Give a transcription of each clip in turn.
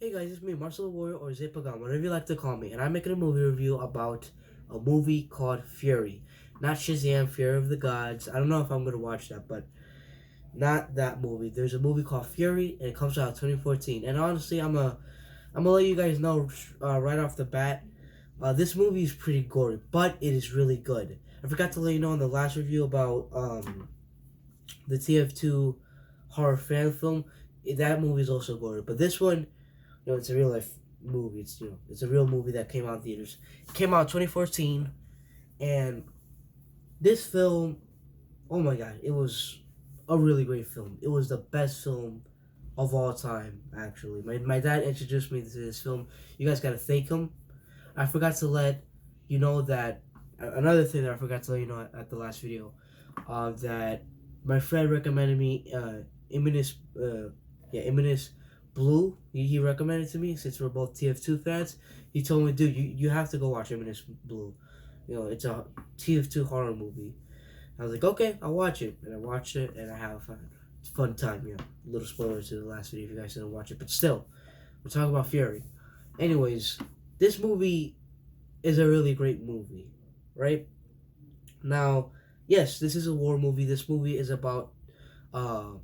Hey guys, it's me, Marcelo Warrior or Zipagan, whatever you like to call me, and I'm making a movie review about a movie called Fury. Not Shazam, Fury of the Gods. I don't know if I'm gonna watch that, but not that movie. There's a movie called Fury, and it comes out in 2014. And honestly, I'm gonna let you guys know right off the bat. This movie is pretty gory, but it is really good. I forgot to let you know in the last review about the TF2 horror fan film. That movie is also gory, but this one, it's a real life movie. It's a real movie that came out in theaters. It came out in 2014, and this film, oh my god, it was a really great film. It was the best film of all time. Actually, my dad introduced me to this film. You guys gotta thank him. I forgot to let you know that another thing that I forgot to let you know at the last video, that my friend recommended me Imminous, Imminous Blue. He recommended it to me since we're both TF2 fans. He told me, dude, you have to go watch Imminous Blue. It's a TF2 horror movie. I was like, okay, I'll watch it, and I watched it, and I have a fun time. Little spoilers to the last video if you guys didn't watch it, but still, we're talking about Fury. Anyways, this movie is a really great movie, right? Now, yes, this is a war movie. This movie is about uh,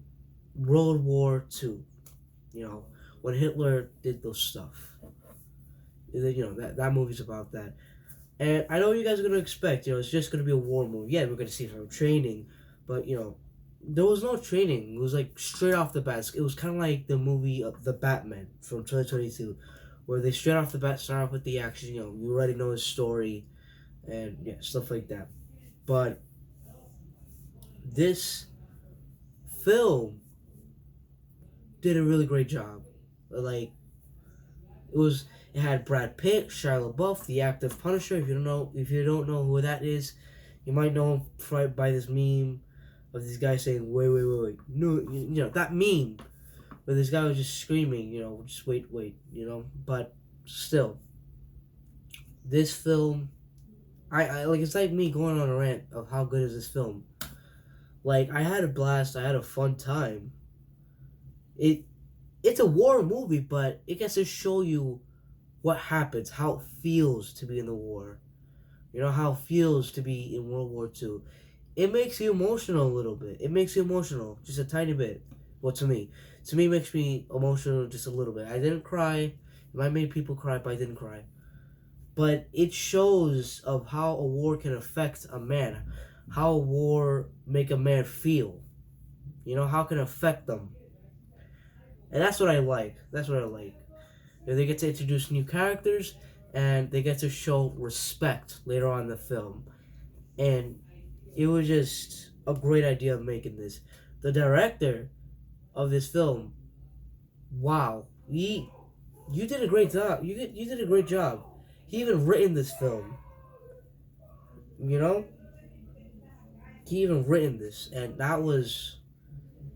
World War II. When Hitler did those stuff. That movie's about that. And I know what you guys are gonna expect. It's just gonna be a war movie. Yeah, we're gonna see some training, but there was no training. It was like straight off the bat. It was kind of like the movie of The Batman from 2022, where they straight off the bat start off with the action. You already know his story, and stuff like that. But this film did a really great job. Like, it had Brad Pitt, Shia LaBeouf, the active Punisher. If you don't know who that is, you might know him by this meme of this guy saying, "Wait, wait, wait, wait." No, that meme where this guy was just screaming, just wait. But still, this film, I like, it's like me going on a rant of how good is this film. Like, I had a blast. I had a fun time. It's a war movie, but it gets to show you what happens, how it feels to be in the war. How it feels to be in World War II. It makes you emotional a little bit. It makes you emotional just a tiny bit. Well, to me, it makes me emotional just a little bit. I didn't cry. It might make people cry, but I didn't cry. But it shows of how a war can affect a man, how a war make a man feel. How it can affect them. And that's what I like. They get to introduce new characters, and they get to show respect later on in the film. And it was just a great idea of making this. The director of this film, wow, you did a great job. You did a great job. He even written this film. He even written this, and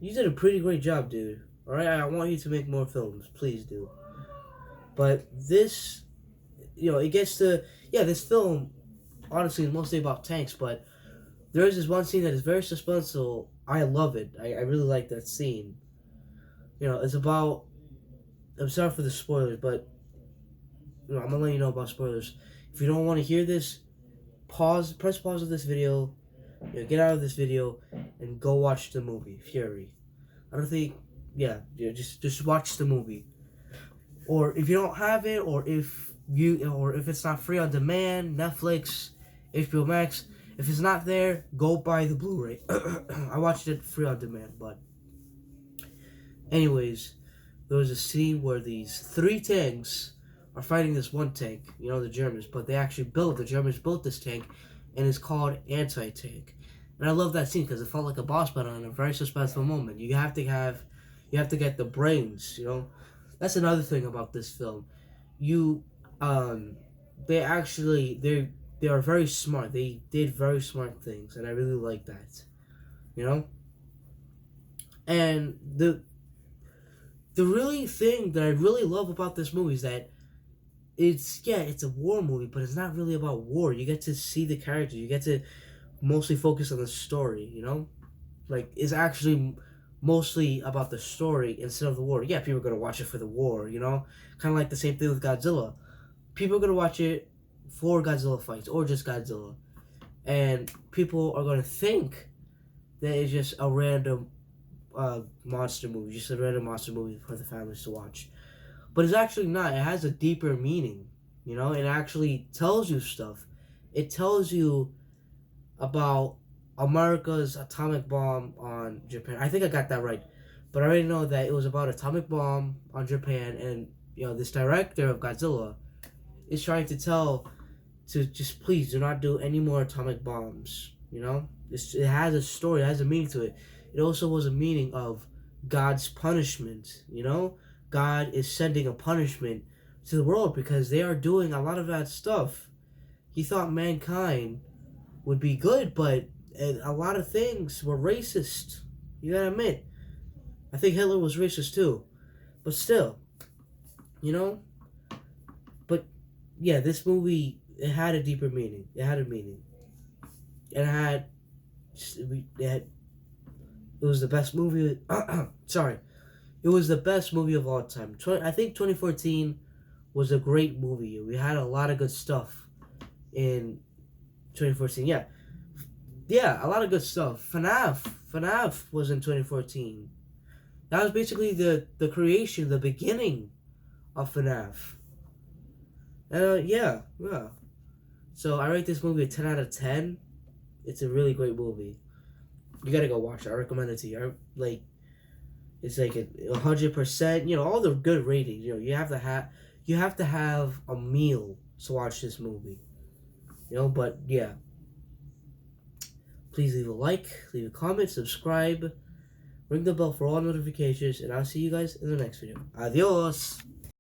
you did a pretty great job, dude. All right, I want you to make more films, please do. But this, it gets to, this film, honestly, is mostly about tanks, but there is this one scene that is very suspenseful. I love it. I really like that scene. It's about, I'm sorry for the spoilers, but, I'm going to let you know about spoilers. If you don't want to hear this, press pause of this video, get out of this video, and go watch the movie, Fury. I don't think, just watch the movie. Or if you don't have it, or if it's not free on demand, Netflix, HBO Max, if it's not there, go buy the Blu-ray. I watched it free on demand, but anyways, there was a scene where these 3 tanks are fighting this one tank, the Germans, but the Germans built this tank, and it's called Anti-Tank. And I love that scene because it felt like a boss battle in a very suspenseful moment. You have to get the brains, That's another thing about this film. They are very smart. They did very smart things, and I really like that. And the really thing that I really love about this movie is that it's a war movie, but it's not really about war. You get to see the characters. You get to mostly focus on the story. Like, it's actually mostly about the story instead of the war. Yeah, people are gonna watch it for the war, you know? Kind of like the same thing with Godzilla. People are gonna watch it for Godzilla fights or just Godzilla. And people are gonna think that it's just a random monster movie, just a random monster movie for the families to watch. But it's actually not. It has a deeper meaning, you know? It actually tells you stuff. It tells you about America's atomic bomb on Japan. I think I got that right. But I already know that it was about atomic bomb on Japan, and you know this director of Godzilla is trying to tell to just please do not do any more atomic bombs. You know, it has a story, it has a meaning to it. It also was a meaning of God's punishment. You know, God is sending a punishment to the world because they are doing a lot of bad stuff. He thought mankind would be good, but a lot of things were racist. You gotta admit. I think Hitler was racist too. But still, you know? But yeah, this movie, it had a deeper meaning. It had a meaning. It had. It was the best movie. Sorry. It was the best movie of all time. I think 2014 was a great movie. We had a lot of good stuff in 2014. Yeah. Yeah, a lot of good stuff. FNAF was in 2014. That was basically the creation, the beginning of FNAF. Yeah. So I rate this movie a 10 out of 10. It's a really great movie. You gotta go watch it. I recommend it to you. It's like 100%. You know, all the good ratings. You know, you have to have a meal to watch this movie. You know, but yeah. Please leave a like, leave a comment, subscribe, ring the bell for all notifications, and I'll see you guys in the next video. Adios!